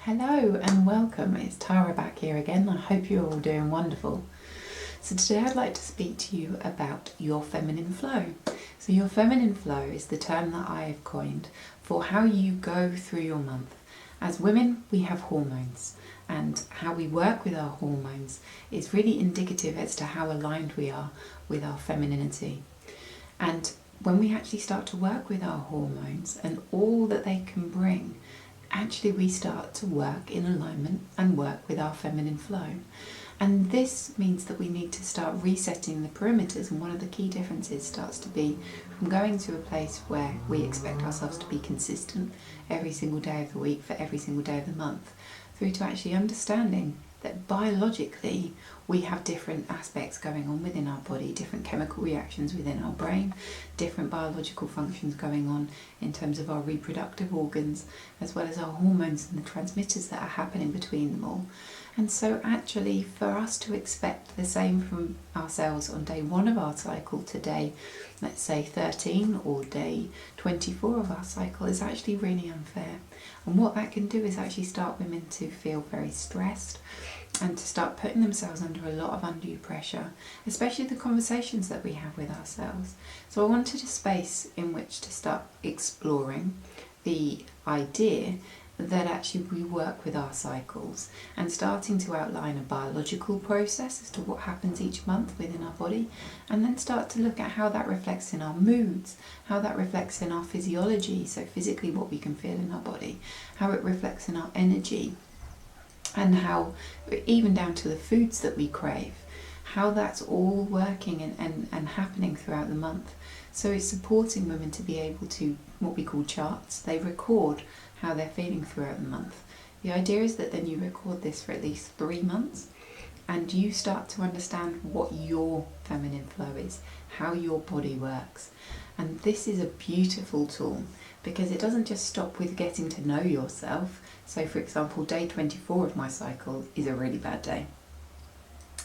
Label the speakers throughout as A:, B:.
A: Hello and welcome, it's Tara back here again. I hope you're all doing wonderful. So today I'd like to speak to you about your feminine flow. So your feminine flow is the term that I have coined for how you go through your month. As women, we have hormones, and how we work with our hormones is really indicative as to how aligned we are with our femininity. And when we actually start to work with our hormones and all that they can bring, actually we start to work in alignment and work with our feminine flow. And this means that we need to start resetting the perimeters, and one of the key differences starts to be from going to a place where we expect ourselves to be consistent every single day of the week for every single day of the month, through to actually understanding that biologically we have different aspects going on within our body, different chemical reactions within our brain, different biological functions going on in terms of our reproductive organs, as well as our hormones and the transmitters that are happening between them all. And so actually for us to expect the same from ourselves on day 1 of our cycle to day, let's say 13 or day 24 of our cycle is actually really unfair. And what that can do is actually start women to feel very stressed and to start putting themselves under a lot of undue pressure, especially the conversations that we have with ourselves. So I wanted a space in which to start exploring the idea that actually we work with our cycles and starting to outline a biological process as to what happens each month within our body, and then start to look at how that reflects in our moods, how that reflects in our physiology, so physically what we can feel in our body, how it reflects in our energy, and how, even down to the foods that we crave, how that's all working and happening throughout the month. So it's supporting women to be able to, what we call charts, they record how they're feeling throughout the month. The idea is that then you record this for at least 3 months, and you start to understand what your feminine flow is, how your body works. And this is a beautiful tool because it doesn't just stop with getting to know yourself. So for example, day 24 of my cycle is a really bad day.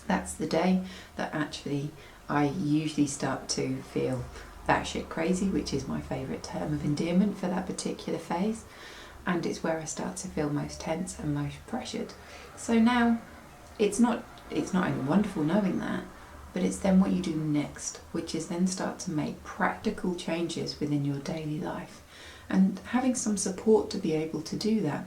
A: That's the day that actually I usually start to feel batshit crazy, which is my favourite term of endearment for that particular phase. And it's where I start to feel most tense and most pressured. So now it's not only wonderful knowing that, but it's then what you do next, which is then start to make practical changes within your daily life and having some support to be able to do that.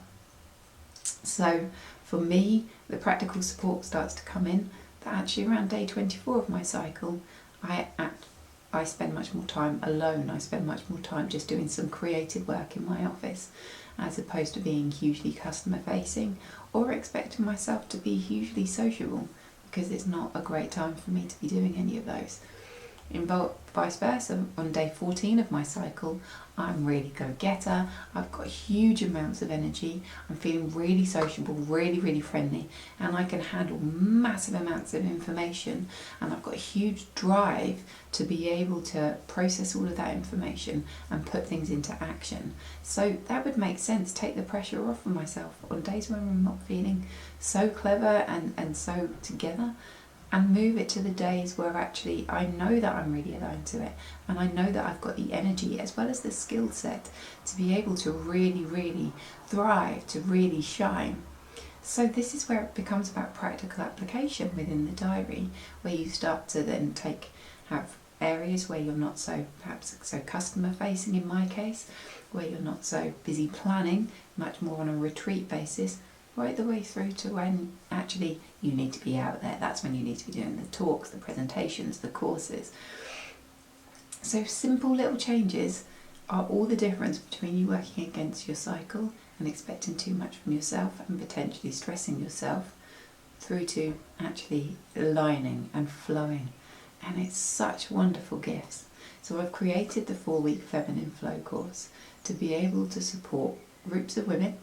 A: So for me, the practical support starts to come in that actually around day 24 of my cycle, I spend much more time alone. I spend much more time just doing some creative work in my office, as opposed to being hugely customer facing or expecting myself to be hugely sociable, because it's not a great time for me to be doing any of those. Vice versa, on day 14 of my cycle, I'm really go-getter, I've got huge amounts of energy, I'm feeling really sociable, really friendly, and I can handle massive amounts of information, and I've got a huge drive to be able to process all of that information and put things into action. So that would make sense, take the pressure off of myself on days when I'm not feeling so clever and so together, and move it to the days where actually I know that I'm really aligned to it, and I know that I've got the energy as well as the skill set to be able to really thrive, to really shine. So this is where it becomes about practical application within the diary, where you start to then have areas where you're not so, perhaps so customer facing in my case, where you're not so busy planning, much more on a retreat basis, right the way through to when actually you need to be out there. That's when you need to be doing the talks, the presentations, the courses. So simple little changes are all the difference between you working against your cycle and expecting too much from yourself and potentially stressing yourself, through to actually aligning and flowing. And it's such wonderful gifts. So I've created the 4-week Feminine Flow course to be able to support groups of women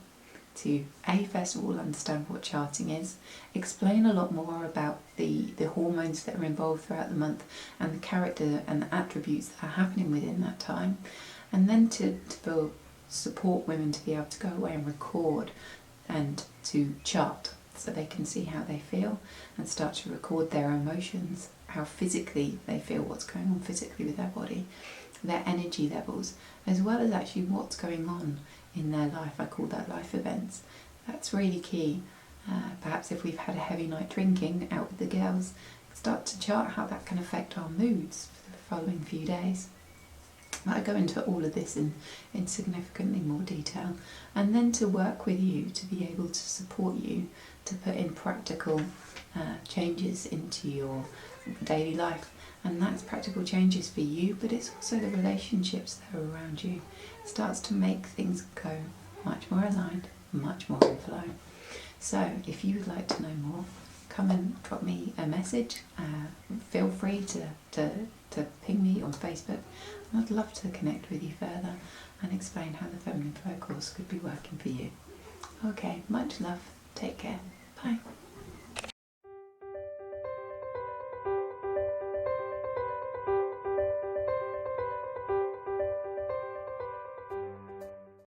A: to first of all understand what charting is, explain a lot more about the hormones that are involved throughout the month and the character and the attributes that are happening within that time, and then to support women to be able to go away and record and to chart so they can see how they feel and start to record their emotions, how physically they feel, what's going on physically with their body, their energy levels, as well as actually what's going on in their life. I call that life events, That's really key. Perhaps if we've had a heavy night drinking out with the girls, start to chart how that can affect our moods for the following few days. I go into all of this in significantly more detail, and then to work with you to be able to support you to put in practical changes into your daily life. And that's practical changes for you, but it's also the relationships that are around you. It starts to make things go much more aligned, much more in flow. So if you would like to know more, come and drop me a message. Feel free to ping me on Facebook. I'd love to connect with you further and explain how the Feminine Flow course could be working for you. Okay, much love. Take care. Bye.